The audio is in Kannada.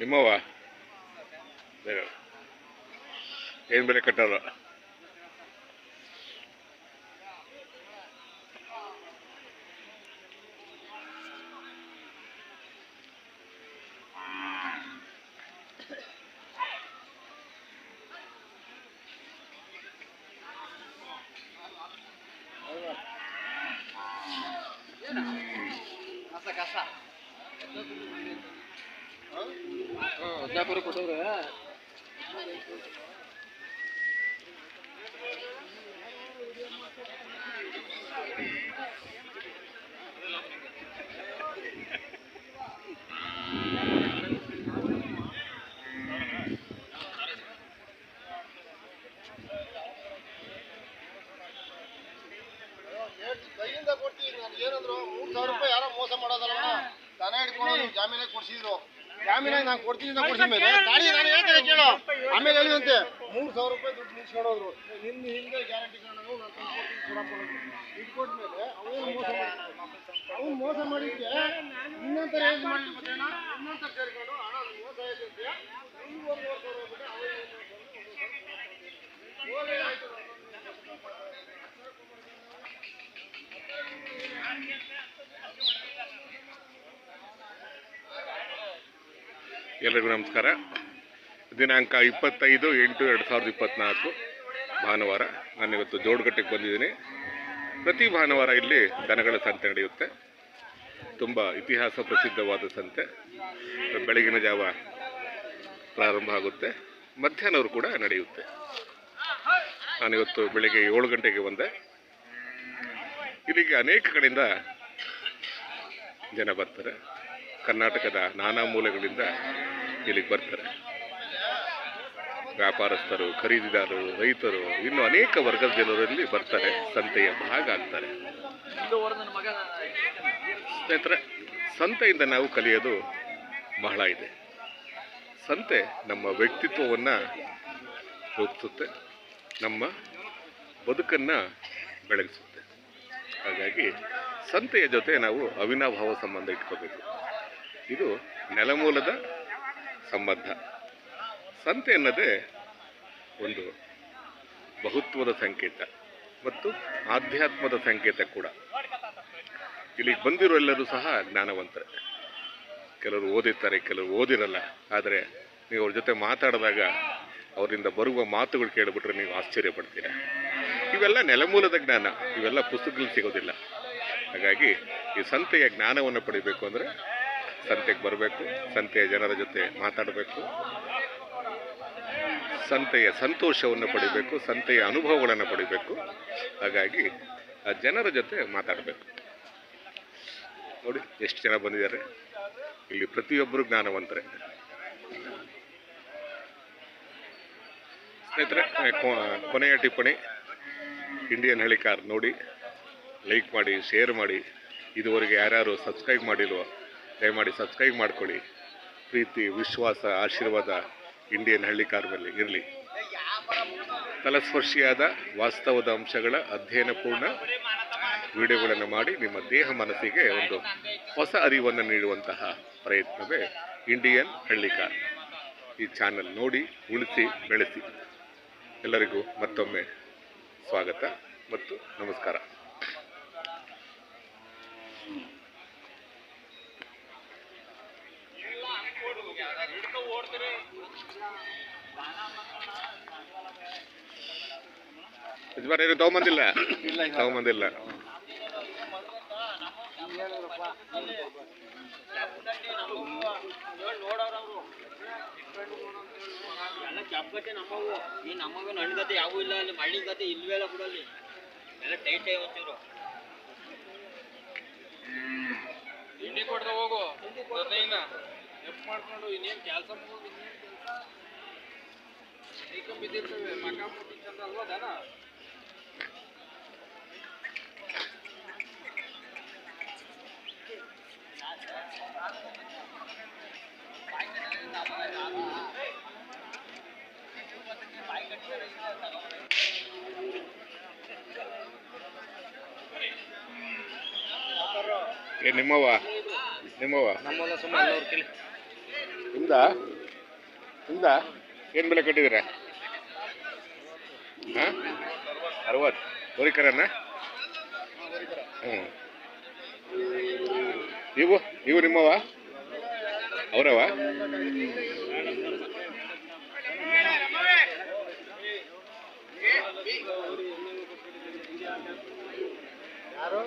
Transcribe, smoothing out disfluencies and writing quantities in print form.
ನಿಮ್ಮವ ಏನು ಬೆಲೆ ಕಟ್ಟಲ್ಲ. ಕೊಟ್ಟವ್ರೆ ಕೈಯಿಂದ ಕೊಡ್ತೀವಿ. ನಾನು ಏನಂದ್ರು 3,000 ರೂಪಾಯಿ ಯಾರೋ ಮೋಸ ಮಾಡೋದಲ್ಲ, ದನ ಹಿಡ್ಕೊಂಡು ಜಾಮೀನಾಗಿ ಕೊಡ್ಸಿದ್ರು. ಜಾಮೀನಾಗಿ ನಾನು ಕೊಡ್ತೀನಿ ಕೊಡ್ಸಿದ ಮೇಲೆ ಗಾಡಿ ನಾನು ಹೇಳ್ತೇನೆ ಕೇಳೋ, ಆಮೇಲೆ ಹೇಳಿದಂತೆ 3,000 ರೂಪಾಯಿ ದುಡ್ಡು ನಿಲ್ಸ್ಕೊಡೋದ್ರು. ನಿನ್ನ ಹಿಂದೆ ಗ್ಯಾರಂಟಿ ಕಾರಣವು ನಾನು ದುಡ್ಡು ಕೊಟ್ಮೇಲೆ ಅವನು ಮೋಸ ಮಾಡಿದ್ದೆ ಇನ್ನೊಂಥರ ಏನು ಮಾಡಿ ಇನ್ನೊಂಥರ ಸೇರ್ಕೊಂಡು ಹಣ ಮೋಸ ಆಯ್ತಂತೆ ಎಲ್ಲರಿಗೂ ನಮಸ್ಕಾರ. ದಿನಾಂಕ 25/8/2024 ಭಾನುವಾರ. ನಾನಿವತ್ತು ಜೋಡಗಟ್ಟೆಗೆ ಬಂದಿದ್ದೀನಿ. ಪ್ರತಿ ಭಾನುವಾರ ಇಲ್ಲಿ ದನಗಳ ಸಂತೆ ನಡೆಯುತ್ತೆ. ತುಂಬ ಇತಿಹಾಸ ಪ್ರಸಿದ್ಧವಾದ ಸಂತೆ. ಬೆಳಗಿನ ಜಾವ ಪ್ರಾರಂಭ ಆಗುತ್ತೆ, ಮಧ್ಯಾಹ್ನವರು ಕೂಡ ನಡೆಯುತ್ತೆ. ನಾನಿವತ್ತು ಬೆಳಗ್ಗೆ 7 ಗಂಟೆಗೆ ಬಂದೆ. ಇಲ್ಲಿಗೆ ಅನೇಕ ಕಡೆಯಿಂದ ಜನ ಬರ್ತಾರೆ. ಕರ್ನಾಟಕದ ನಾನಾ ಮೂಲೆಗಳಿಂದ ಇಲ್ಲಿಗೆ ಬರ್ತಾರೆ. ವ್ಯಾಪಾರಸ್ಥರು, ಖರೀದಿದಾರರು, ರೈತರು, ಇನ್ನು ಅನೇಕ ವರ್ಗದ ಜನರಲ್ಲಿ ಬರ್ತಾರೆ, ಸಂತೆಯ ಭಾಗ ಆಗ್ತಾರೆ. ಸ್ನೇಹಿತರೆ, ಸಂತೆಯಿಂದ ನಾವು ಕಲಿಯೋದು ಬಹಳ ಇದೆ. ಸಂತೆ ನಮ್ಮ ವ್ಯಕ್ತಿತ್ವವನ್ನು ರೂಪಿಸುತ್ತೆ, ನಮ್ಮ ಬದುಕನ್ನು ಬೆಳಗಿಸುತ್ತೆ. ಹಾಗಾಗಿ ಸಂತೆಯ ಜೊತೆ ನಾವು ಅವಿನಾಭಾವ ಸಂಬಂಧ ಇಟ್ಕೋಬೇಕು. ಇದು ನೆಲಮೂಲದ ಸಂಬಂಧ. ಸಂತೆ ಅನ್ನೋದೇ ಒಂದು ಬಹುತ್ವದ ಸಂಕೇತ ಮತ್ತು ಆಧ್ಯಾತ್ಮದ ಸಂಕೇತ ಕೂಡ. ಇಲ್ಲಿಗೆ ಬಂದಿರೋ ಎಲ್ಲರೂ ಸಹ ಜ್ಞಾನವಂತರೆ. ಕೆಲವರು ಓದಿರ್ತಾರೆ, ಕೆಲವರು ಓದಿರಲ್ಲ. ಆದರೆ ನೀವು ಅವ್ರ ಜೊತೆ ಮಾತಾಡಿದಾಗ ಅವರಿಂದ ಬರುವ ಮಾತುಗಳು ಕೇಳಿಬಿಟ್ರೆ ನೀವು ಆಶ್ಚರ್ಯ ಪಡ್ತೀರ. ಇವೆಲ್ಲ ನೆಲಮೂಲದ ಜ್ಞಾನ, ಇವೆಲ್ಲ ಪುಸ್ತಕದಲ್ಲಿ ಸಿಗೋದಿಲ್ಲ. ಹಾಗಾಗಿ ಈ ಸಂತೆಯ ಜ್ಞಾನವನ್ನು ಪಡಿಬೇಕು ಅಂದರೆ ಸಂತೆಗೆ ಬರಬೇಕು, ಸಂತೆಯ ಜನರ ಜೊತೆ ಮಾತಾಡಬೇಕು, ಸಂತೆಯ ಸಂತೋಷವನ್ನು ಪಡಿಬೇಕು, ಸಂತೆಯ ಅನುಭವಗಳನ್ನು ಪಡಿಬೇಕು. ಹಾಗಾಗಿ ಆ ಜನರ ಜೊತೆ ಮಾತಾಡಬೇಕು. ನೋಡಿ ಎಷ್ಟು ಜನ ಬಂದಿದ್ದಾರೆ. ಇಲ್ಲಿ ಪ್ರತಿಯೊಬ್ಬರು ಜ್ಞಾನವಂತರೆ. ಸ್ನೇಹಿತರೆ, ಕೊನೆಯ ಟಿಪ್ಪಣಿ, ಇಂಡಿಯನ್ ಹಳ್ಳಿ ಕಾರ್ ನೋಡಿ, ಲೈಕ್ ಮಾಡಿ, ಶೇರ್ ಮಾಡಿ. ಇದುವರೆಗೆ ಯಾರ್ಯಾರು ಸಬ್ಸ್ಕ್ರೈಬ್ ಮಾಡಿಲ್ವೋ ದಯಮಾಡಿ ಸಬ್ಸ್ಕ್ರೈಬ್ ಮಾಡ್ಕೊಳ್ಳಿ. ಪ್ರೀತಿ, ವಿಶ್ವಾಸ, ಆಶೀರ್ವಾದ ಇಂಡಿಯನ್ ಹಳ್ಳಿ ಕಾರ್ ಮೇಲೆ ಇರಲಿ. ತಲಸ್ಪರ್ಶಿಯಾದ ವಾಸ್ತವದ ಅಂಶಗಳ ಅಧ್ಯಯನಪೂರ್ಣ ವಿಡಿಯೋಗಳನ್ನು ಮಾಡಿ ನಿಮ್ಮ ದೇಹ ಮನಸ್ಸಿಗೆ ಒಂದು ಹೊಸ ಅರಿವನ್ನು ನೀಡುವಂತಹ ಪ್ರಯತ್ನವೇ ಇಂಡಿಯನ್ ಹಳ್ಳಿ ಕಾರ್. ಈ ಚಾನಲ್ ನೋಡಿ, ಉಳಿಸಿ, ಬೆಳೆಸಿ. ಎಲ್ಲರಿಗೂ ಮತ್ತೊಮ್ಮೆ ಸ್ವಾಗತ ಮತ್ತು ನಮಸ್ಕಾರ. ಯಜಮಾನೇನು ತಗೊಂಬಂದಿಲ್ಲ? ತಗೊಂಬಂದಿಲ್ಲ. ಕ್ಯಾಪ್ಗಟ್ಟೆ ನಮ್ಮವು, ಈ ನಮ್ಮವೇನು ಹಣ್ಣುಗತೆ ಯಾವೂ ಇಲ್ಲ. ಅಲ್ಲಿ ಮಳ್ಳಿ ಗತೆ ಇಲ್ವೇ ಇಲ್ಲ ಬಿಡಲ್ಲಿ, ಎಲ್ಲ ಟೈಟ್ ಆಗಿ ಹೋಗ್ತಿದ್ರು. ತಿಂಡಿ ಕೊಡ್ದ ಹೋಗು, ಜೊತೆಯಿಂದ ಎಪ್ ಮಾಡ್ಕೊಂಡು ಇನ್ನೇನು ಕೆಲಸ ಮುಗಿದು ಇನ್ನೇನು ಕೆಲಸ ಕೈಕ ಬಿದ್ದಿರ್ತವೆ. ಮಕ ಮುಟ್ಟಿ ಚಂದ ಅಲ್ವಾ ದನ? ನಿಮ್ಮವ ನಮ್ಮಲ್ಲ ಸುಮ್ಮನೆ 100 ಕಿಲೋ ನಿಮ್ದಾ ಏನು ಬೆಲೆ ಕಟ್ಟಿದ್ದೀರಾ? ಹಾಂ 60 ಹೋರಿಕರನ್ನ. ಹ್ಞೂ ಇವು ನಿಮ್ಮವ ಅವರವ? ಯಾರು